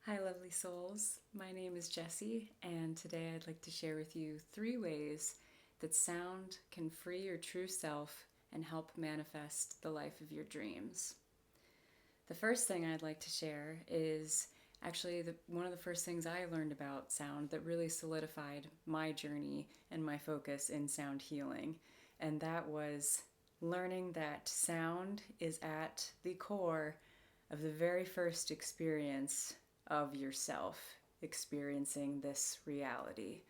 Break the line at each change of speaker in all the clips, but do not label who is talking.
Hi, lovely souls. My name is Jessi, and today I'd like to share with you 3 ways that sound can free your true self and help manifest the life of your dreams. The first thing I'd like to share is actually one of the first things I learned about sound that really solidified my journey and my focus in sound healing, and that was learning that sound is at the core of the very first experience of yourself experiencing this reality.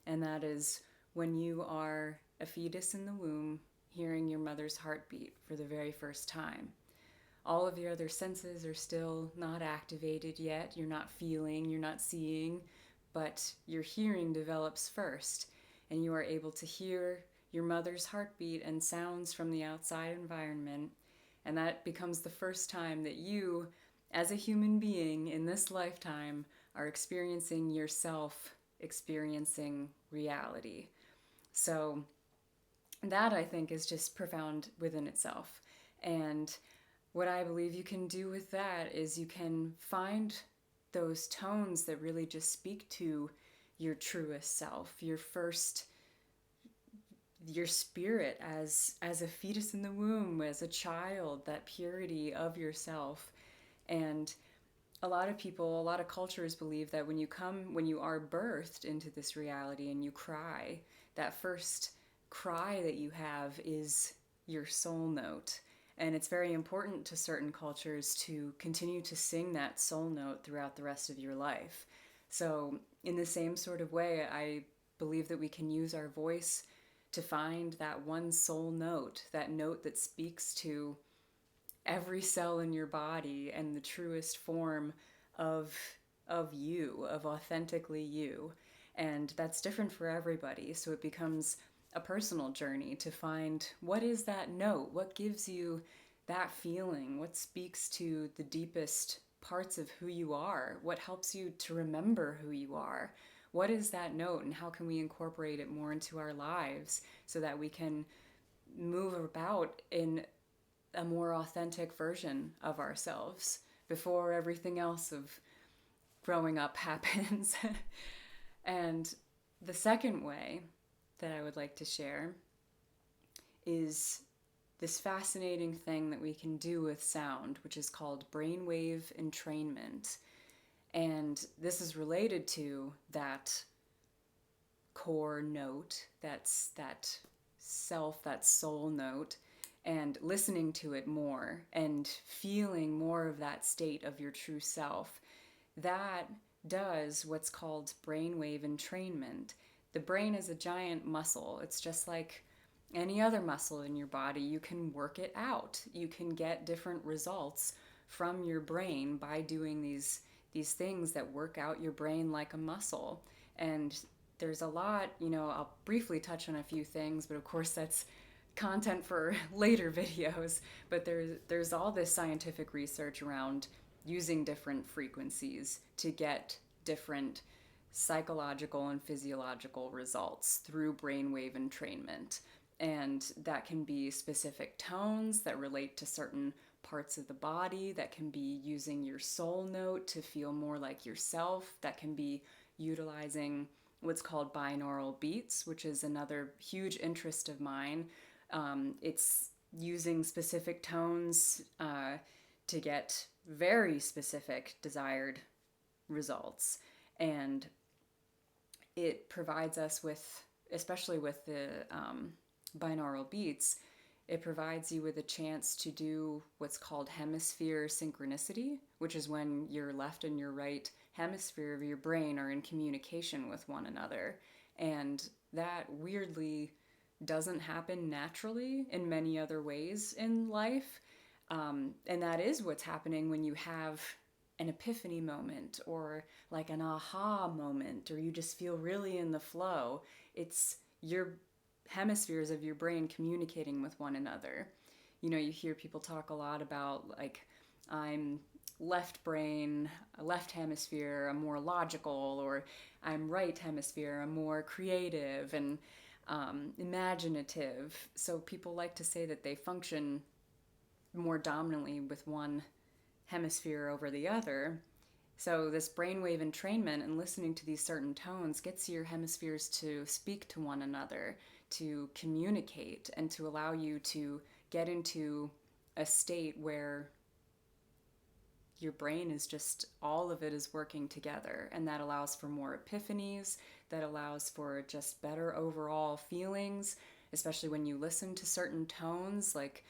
And that is when you are a fetus in the womb, hearing your mother's heartbeat for the very first time. All of your other senses are still not activated yet. You're not feeling, you're not seeing, but your hearing develops first, and you are able to hear your mother's heartbeat and sounds from the outside environment. And that becomes the first time that you, as a human being in this lifetime, are experiencing yourself, experiencing reality. So, that I think is just profound within itself. And what I believe you can do with that is you can find those tones that really just speak to your truest self, your spirit as a fetus in the womb, as a child, that purity of yourself. And a lot of people, a lot of cultures believe that when you are birthed into this reality and you cry, that first cry that you have is your soul note. And it's very important to certain cultures to continue to sing that soul note throughout the rest of your life. So, in the same sort of way, I believe that we can use our voice to find that one soul note, that note that speaks to every cell in your body and the truest form of you, of authentically you. And that's different for everybody. So it becomes a personal journey to find what is that note, what gives you that feeling, what speaks to the deepest parts of who you are, what helps you to remember who you are. What is that note, and how can we incorporate it more into our lives so that we can move about in a more authentic version of ourselves before everything else of growing up happens? And the second way that I would like to share is this fascinating thing that we can do with sound, which is called brainwave entrainment. And this is related to that core note, that self, that soul note, and listening to it more and feeling more of that state of your true self. That does what's called brainwave entrainment. The brain is a giant muscle. It's just like any other muscle in your body. You can work it out. You can get different results from your brain by doing these things that work out your brain like a muscle. And there's a lot, I'll briefly touch on a few things, but of course that's content for later videos. But there's all this scientific research around using different frequencies to get different psychological and physiological results through brainwave entrainment. And that can be specific tones that relate to certain parts of the body, that can be using your soul note to feel more like yourself, that can be utilizing what's called binaural beats, which is another huge interest of mine. It's using specific tones to get very specific desired results. And it provides us with, especially with the binaural beats, it provides you with a chance to do what's called hemisphere synchronicity, which is when your left and your right hemisphere of your brain are in communication with one another. And that weirdly doesn't happen naturally in many other ways in life. And that is what's happening when you have an epiphany moment, or like an aha moment, or you just feel really in the flow. It's your hemispheres of your brain communicating with one another. You hear people talk a lot about, like, I'm left brain, left hemisphere, I'm more logical, or I'm right hemisphere, I'm more creative and imaginative. So people like to say that they function more dominantly with one hemisphere over the other. So this brainwave entrainment and listening to these certain tones gets your hemispheres to speak to one another, to communicate, and to allow you to get into a state where your brain is just, all of it is working together, and that allows for more epiphanies, that allows for just better overall feelings, especially when you listen to certain tones, like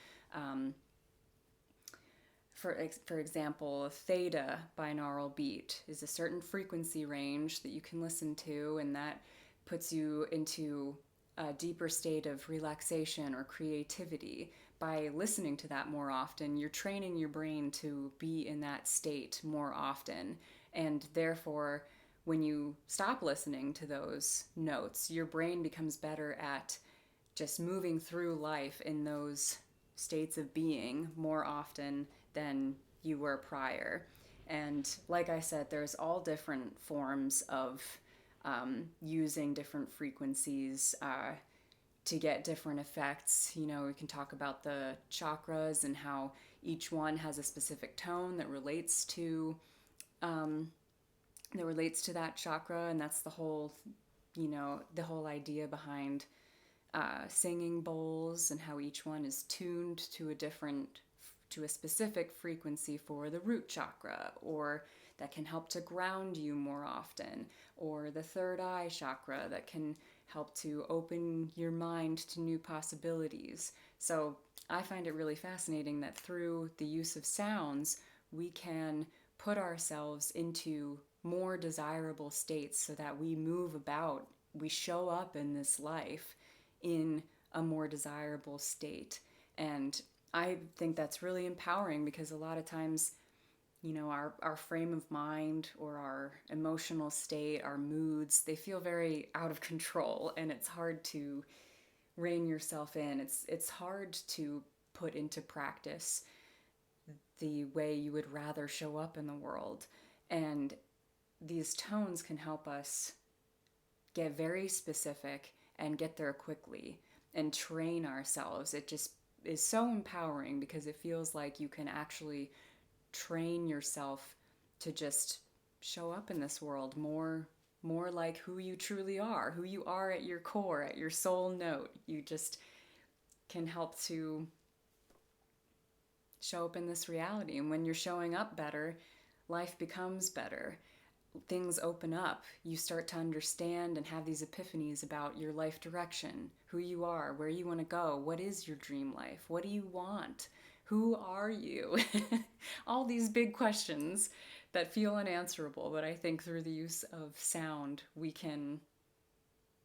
for example, a theta binaural beat is a certain frequency range that you can listen to, and that puts you into a deeper state of relaxation or creativity. By listening to that more often, you're training your brain to be in that state more often. And therefore, when you stop listening to those notes, your brain becomes better at just moving through life in those states of being more often than you were prior. And like I said, there's all different forms of using different frequencies to get different effects. You know, we can talk about the chakras and how each one has a specific tone that relates to that chakra, and that's the whole, you know, the whole idea behind singing bowls, and how each one is tuned to a specific frequency for the root chakra, or that can help to ground you more often, or the third eye chakra that can help to open your mind to new possibilities. So I find it really fascinating that through the use of sounds, we can put ourselves into more desirable states so that we move about, we show up in this life in a more desirable state. And I think that's really empowering, because a lot of times, you know, our frame of mind or our emotional state, our moods, they feel very out of control, and it's hard to rein yourself in. It's hard to put into practice the way you would rather show up in the world. And these tones can help us get very specific and get there quickly and train ourselves. It just is so empowering, because it feels like you can actually train yourself to just show up in this world more like who you truly are, who you are at your core, at your soul note. You just can help to show up in this reality. And when you're showing up better, life becomes better. Things open up. You start to understand and have these epiphanies about your life direction, who you are, where you want to go, what is your dream life, what do you want, who are you? All these big questions that feel unanswerable, but I think through the use of sound, we can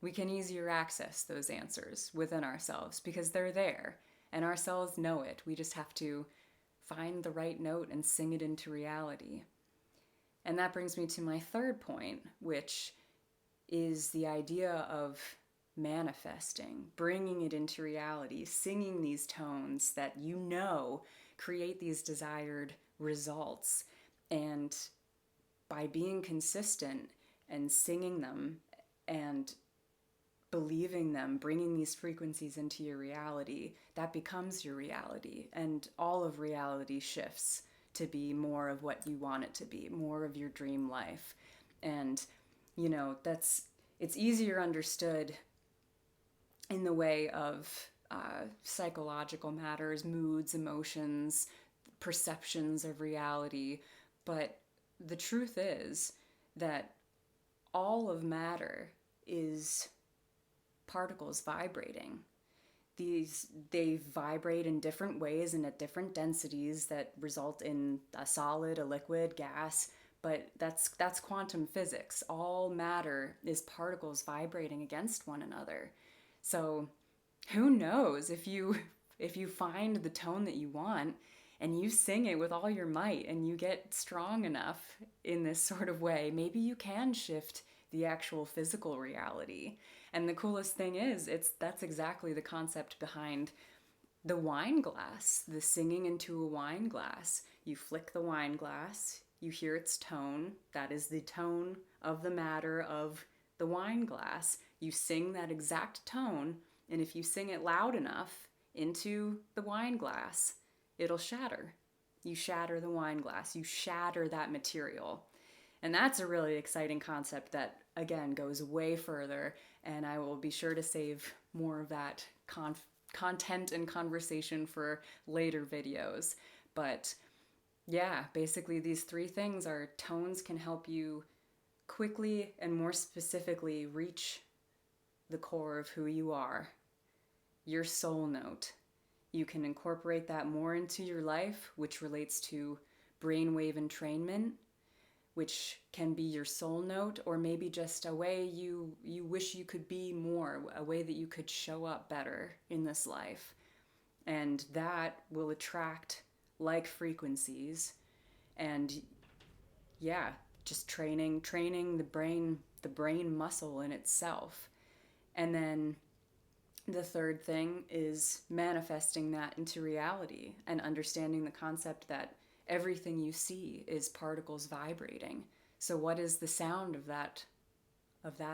easier access those answers within ourselves, because they're there and our cells know it. We just have to find the right note and sing it into reality. And that brings me to my third point, which is the idea of manifesting, bringing it into reality, singing these tones that you know create these desired results. And by being consistent and singing them and believing them, bringing these frequencies into your reality, that becomes your reality. And all of reality shifts to be more of what you want it to be, more of your dream life. And, you know, it's easier understood in the way of psychological matters, moods, emotions, perceptions of reality. But the truth is that all of matter is particles vibrating. They vibrate in different ways and at different densities that result in a solid, a liquid, gas, but that's quantum physics. All matter is particles vibrating against one another. So who knows, if you find the tone that you want and you sing it with all your might and you get strong enough in this sort of way, maybe you can shift the actual physical reality. And the coolest thing is, that's exactly the concept behind the wine glass, the singing into a wine glass. You flick the wine glass, you hear its tone, that is the tone of the matter of the wine glass. You sing that exact tone, and if you sing it loud enough into the wine glass, it'll shatter. You shatter the wine glass, you shatter that material. And that's a really exciting concept that, again, goes way further. And I will be sure to save more of that content and conversation for later videos. But yeah, basically, these three things are tones can help you quickly and more specifically reach the core of who you are, your soul note. You can incorporate that more into your life, which relates to brainwave entrainment, which can be your soul note, or maybe just a way you wish you could be more, a way that you could show up better in this life. And that will attract like frequencies. And yeah, just training the brain muscle in itself. And then the third thing is manifesting that into reality and understanding the concept that everything you see is particles vibrating. So what is the sound of that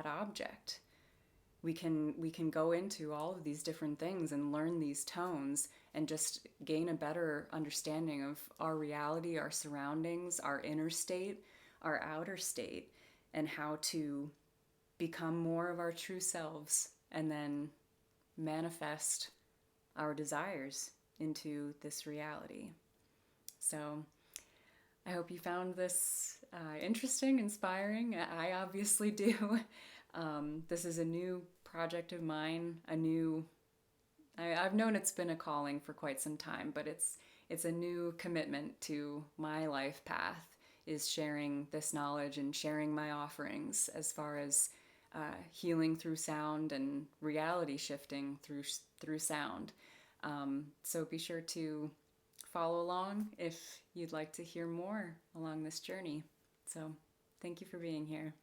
object? We can go into all of these different things and learn these tones and just gain a better understanding of our reality, our surroundings, our inner state, our outer state, and how to become more of our true selves and then manifest our desires into this reality. So I hope you found this interesting, inspiring. I obviously do. This is a new project of mine, I've known it's been a calling for quite some time, but it's a new commitment to my life path, is sharing this knowledge and sharing my offerings as far as healing through sound and reality shifting through sound. So be sure to follow along if you'd like to hear more along this journey. So thank you for being here.